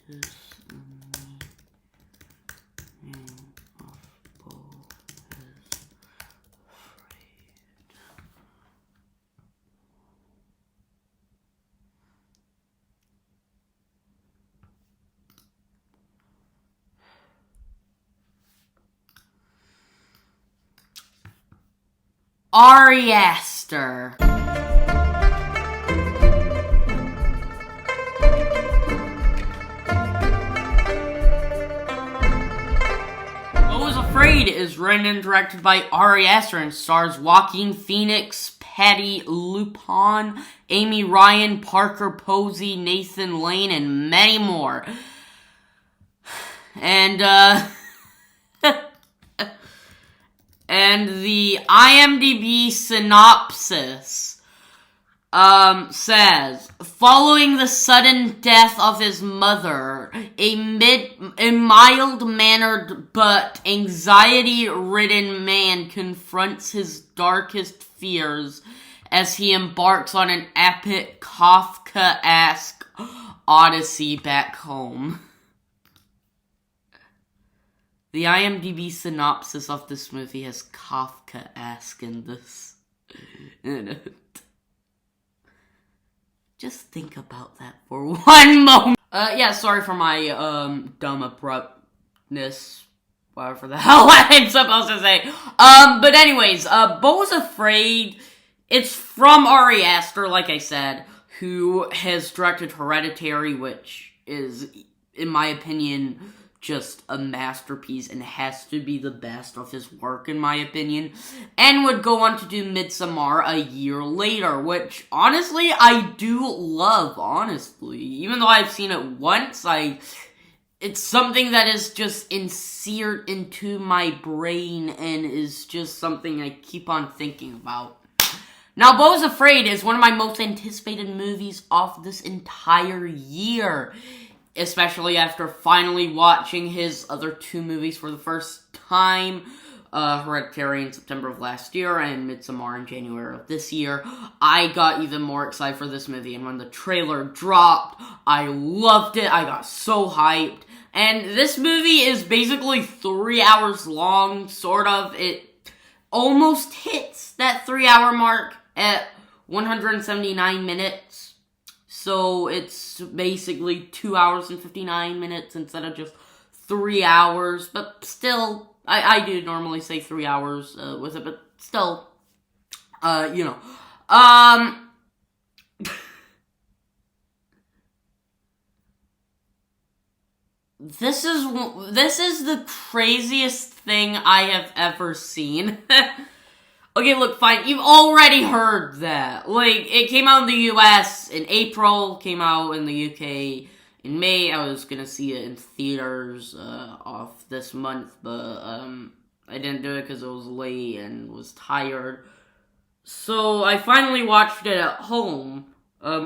is the meaning of Beau is afraid? Ari Aster. Afraid is written and directed by Ari Aster and stars Joaquin Phoenix, Patty Lupon, Amy Ryan, Parker Posey, Nathan Lane, and many more. And, and the IMDb synopsis says, following the sudden death of his mother, a mild-mannered but anxiety-ridden man confronts his darkest fears as he embarks on an epic Kafka-esque odyssey back home. The IMDb synopsis of this movie has Kafka-esque in it. Just think about that for one moment. Yeah, sorry for my, dumb abruptness. Whatever the hell I'm supposed to say. But anyways, Beau's Afraid, it's from Ari Aster, like I said, who has directed Hereditary, which is, in my opinion, just a masterpiece and has to be the best of his work, in my opinion, and would go on to do Midsommar a year later, which, honestly, I do love, honestly. Even though I've seen it once, it's something that is just inseared into my brain and is just something I keep on thinking about. Now, Beau's Afraid is one of my most anticipated movies of this entire year, especially after finally watching his other two movies for the first time, Hereditary in September of last year and Midsommar in January of this year. I got even more excited for this movie, and when the trailer dropped, I loved it. I got so hyped. And this movie is basically 3 hours long, sort of. It almost hits that 3-hour mark at 179 minutes. So it's basically 2 hours and 59 minutes instead of just 3 hours. But still, I do normally say 3 hours with it, but still, you know. This is the craziest thing I have ever seen. Okay, look, fine, you've already heard that. Like, it came out in the US in April, came out in the UK in May. I was gonna see it in theaters off this month, but I didn't do it because it was late and was tired. So I finally watched it at home,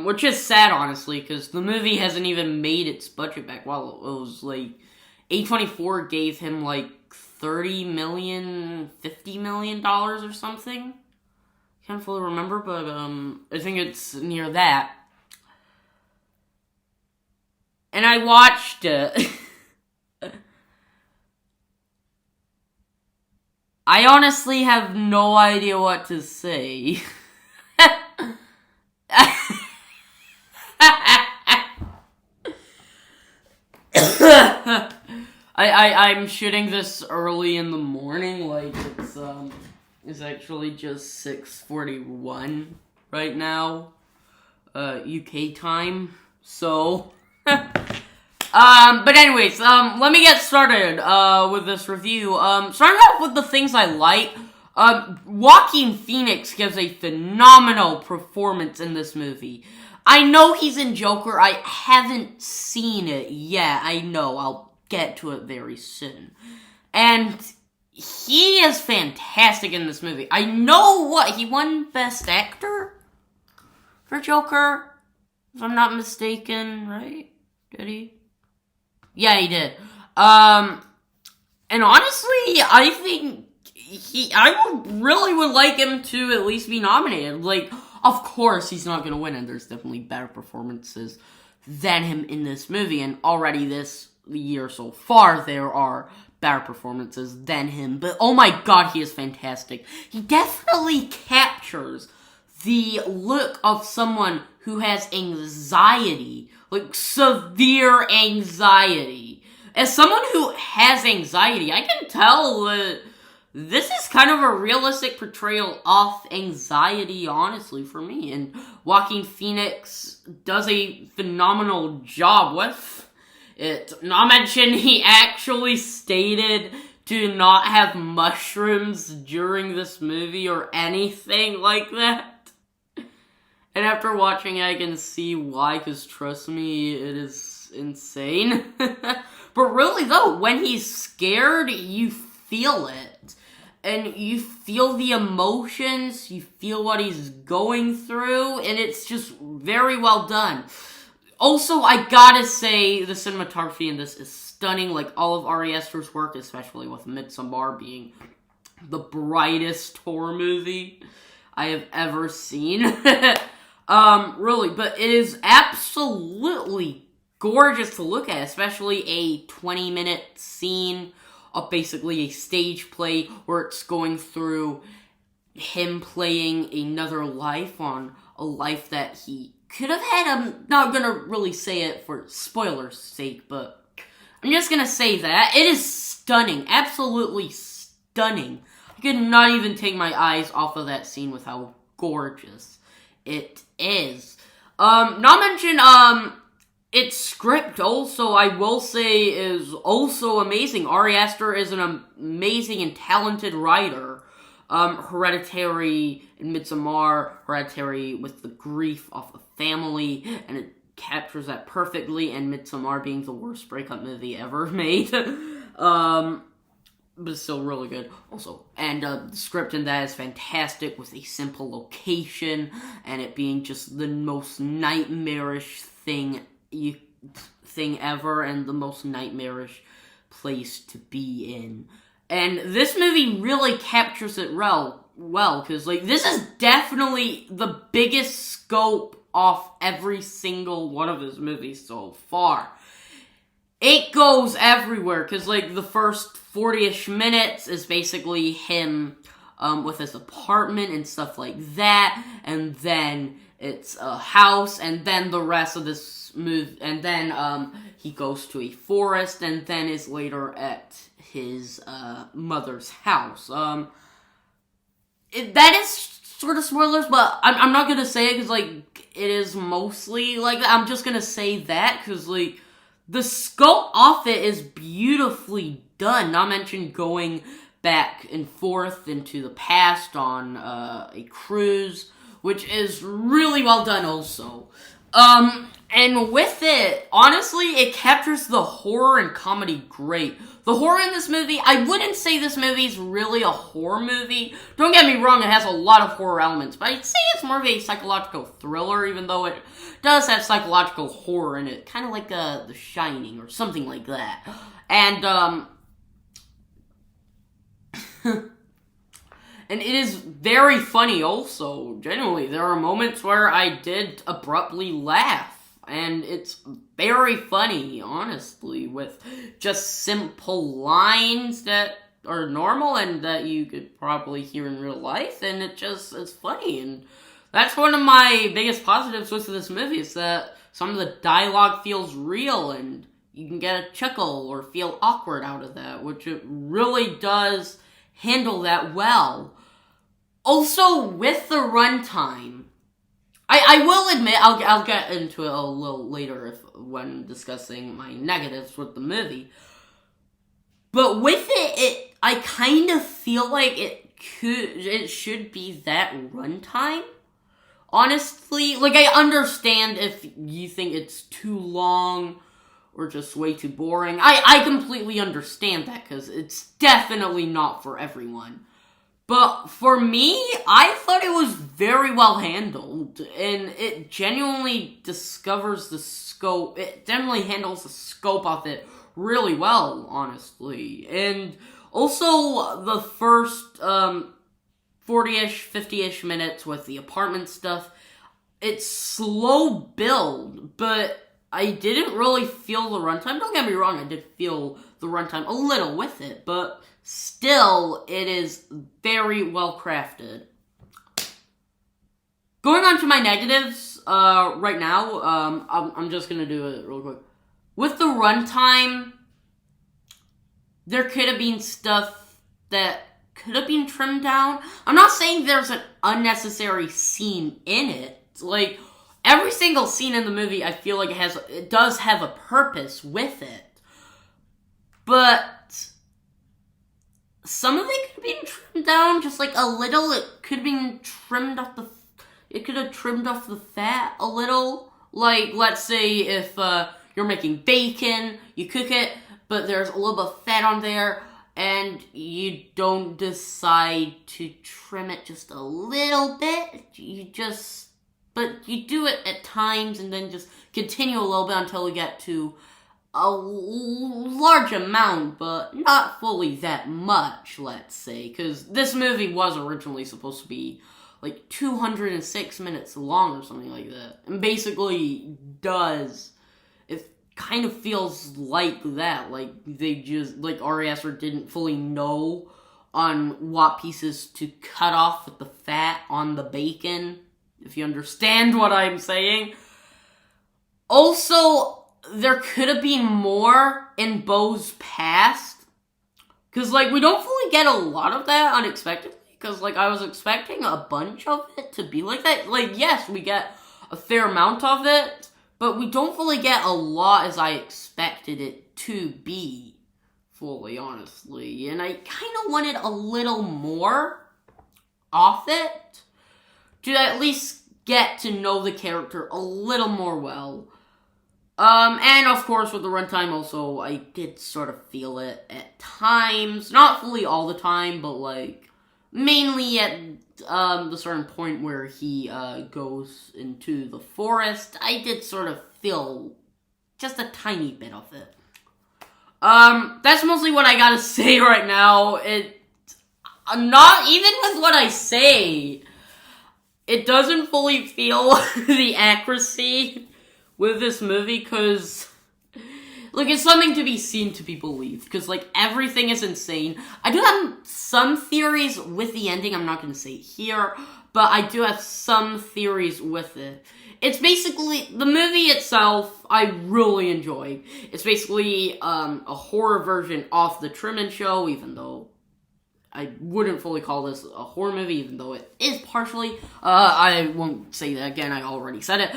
which is sad, honestly, because the movie hasn't even made its budget back. Well, it was like, A24 gave him like $30 million, $50 million or something. Can't fully remember, but I think it's near that. And I watched it. I honestly have no idea what to say. I'm shooting this early in the morning, like it's actually just 6:41 right now, UK time, so, but anyways, let me get started, with this review. Starting off with the things I like, Joaquin Phoenix gives a phenomenal performance in this movie. I know he's in Joker, I haven't seen it yet, I know, I'll get to it very soon. And he is fantastic in this movie. I know he won Best Actor for Joker, if I'm not mistaken, right? Did he? Yeah, he did. And honestly, I think I really would like him to at least be nominated. Like, of course he's not gonna win, and there's definitely better performances than him in this movie, and already this year so far, there are better performances than him, but oh my god, he is fantastic. He definitely captures the look of someone who has anxiety, like severe anxiety. As someone who has anxiety, I can tell that this is kind of a realistic portrayal of anxiety, honestly, for me. And Joaquin Phoenix does a phenomenal job with it. Not mention, he actually stated to not have mushrooms during this movie or anything like that. And after watching it, I can see why, because trust me, it is insane. But really though, when he's scared, you feel it. And you feel the emotions, you feel what he's going through, and it's just very well done. Also, I gotta say, the cinematography in this is stunning, like all of Ari Aster's work, especially with Midsommar being the brightest horror movie I have ever seen. Really, but it is absolutely gorgeous to look at, especially a 20-minute scene of basically a stage play where it's going through him playing another life on a life that he could have had. I'm not gonna really say it for spoilers' sake, but I'm just gonna say that. It is stunning. Absolutely stunning. I could not even take my eyes off of that scene with how gorgeous it is. Not mention, its script also, I will say, is also amazing. Ari Aster is an amazing and talented writer. Hereditary and Midsommar, Hereditary with the grief of a family, and it captures that perfectly, and Midsommar being the worst breakup movie ever made. But it's still really good, also. And the script in that is fantastic, with a simple location, and it being just the most nightmarish thing ever, and the most nightmarish place to be in. And this movie really captures it well, because, like, this is definitely the biggest scope of every single one of his movies so far. It goes everywhere, because, like, the first 40-ish minutes is basically him, with his apartment and stuff like that, and then it's a house, and then the rest of this movie, and then, he goes to a forest, and then is later at his, mother's house. That is sort of spoilers, but I'm not gonna say it, because, like, it is mostly like that. I'm just gonna say that, because, like, the scope of it is beautifully done, not mention going back and forth into the past on a cruise, which is really well done also. And with it, honestly, it captures the horror and comedy great. The horror in this movie, I wouldn't say this movie is really a horror movie. Don't get me wrong, it has a lot of horror elements, but I'd say it's more of a psychological thriller, even though it does have psychological horror in it. Kind of like The Shining or something like that. And, and it is very funny also, genuinely. There are moments where I did abruptly laugh. And it's very funny, honestly, with just simple lines that are normal and that you could probably hear in real life, and it's funny. And that's one of my biggest positives with this movie, is that some of the dialogue feels real, and you can get a chuckle or feel awkward out of that, which it really does handle that well. Also, with the runtime, I will admit, I'll get into it a little later when discussing my negatives with the movie. But with it, I kind of feel like it should be that runtime. Honestly, like, I understand if you think it's too long or just way too boring. I completely understand that, because it's definitely not for everyone. But for me, I thought it was very well handled, and it genuinely discovers the scope. It definitely handles the scope of it really well, honestly. And also, the first 40-ish, 50-ish minutes with the apartment stuff, it's slow build, but I didn't really feel the runtime. Don't get me wrong, I did feel the runtime a little with it, but still, it is very well crafted. Going on to my negatives, right now, I'm just gonna do it real quick. With the runtime, there could have been stuff that could have been trimmed down. I'm not saying there's an unnecessary scene in it. Like, every single scene in the movie, I feel like it does have a purpose with it. But some of it could have been trimmed down just like a little. It could have been trimmed off it could have trimmed off the fat a little. Like, let's say if you're making bacon, you cook it, but there's a little bit of fat on there, and you don't decide to trim it just a little bit. But you do it at times, and then just continue a little bit until we get to a large amount, but not fully that much, let's say. Because this movie was originally supposed to be like 206 minutes long or something like that. And basically it kind of feels like that. Like, they just, like, Ari Aster didn't fully know on what pieces to cut off with the fat on the bacon, if you understand what I'm saying. Also, there could have been more in Beau's past. Because, like, we don't fully get a lot of that unexpectedly. Because, like, I was expecting a bunch of it to be like that. Like, yes, we get a fair amount of it, but we don't fully get a lot as I expected it to be, fully, honestly. And I kind of wanted a little more off it to at least get to know the character a little more well. And of course, with the runtime also, I did sort of feel it at times. Not fully all the time, but, like, mainly at the certain point where he goes into the forest. I did sort of feel just a tiny bit of it. That's mostly what I gotta say right now. Not even with what I say, it doesn't fully feel the accuracy with this movie, because, like, it's something to be seen to be believed, because, like, everything is insane. I do have some theories with the ending, I'm not going to say it here, but I do have some theories with it. It's basically, the movie itself, I really enjoyed. It's basically a horror version of The Truman Show, even though I wouldn't fully call this a horror movie, even though it is partially. I won't say that again, I already said it.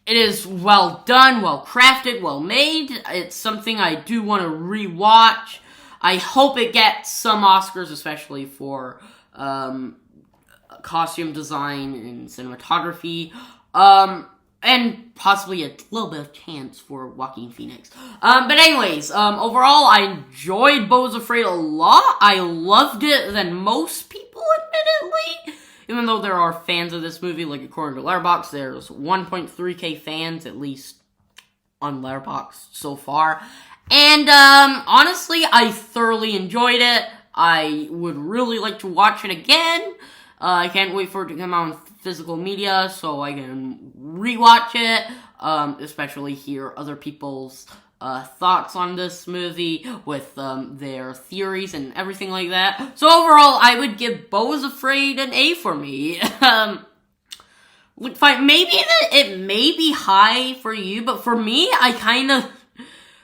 It is well done, well crafted, well made. It's something I do want to rewatch. I hope it gets some Oscars, especially for costume design and cinematography. And possibly a little bit of chance for Joaquin Phoenix. But anyways, overall, I enjoyed Beau's Afraid a lot. I loved it than most people, admittedly. Even though there are fans of this movie, like, according to Letterboxd, there's 1.3k fans, at least, on Letterboxd so far. And, honestly, I thoroughly enjoyed it. I would really like to watch it again. I can't wait for it to come out in physical media so I can rewatch it, especially hear other people's thoughts on this movie with their theories and everything like that. So overall, I would give Beau's Afraid an A for me. Maybe it may be high for you, but for me, I kind of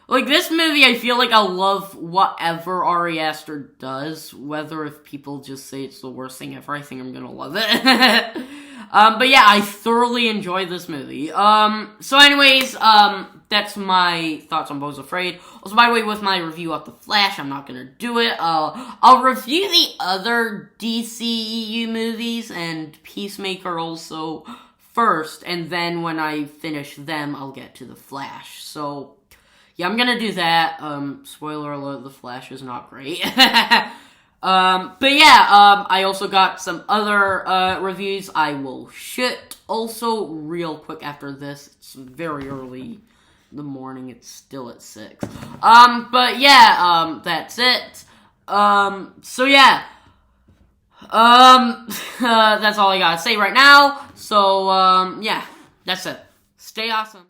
like this movie. I feel like I'll love whatever Ari Aster does, whether if people just say it's the worst thing ever. I think I'm gonna love it. But yeah, I thoroughly enjoyed this movie. So anyways, that's my thoughts on Beau's Afraid. Also, by the way, with my review of The Flash, I'm not gonna do it. I'll review the other DCEU movies and Peacemaker also first, and then when I finish them, I'll get to The Flash. So, yeah, I'm gonna do that. Spoiler alert, The Flash is not great. But yeah, I also got some other, reviews I will shoot also real quick after this. It's very early in the morning, it's still at 6. But yeah, that's it. So yeah. That's all I gotta say right now. So, yeah, that's it. Stay awesome.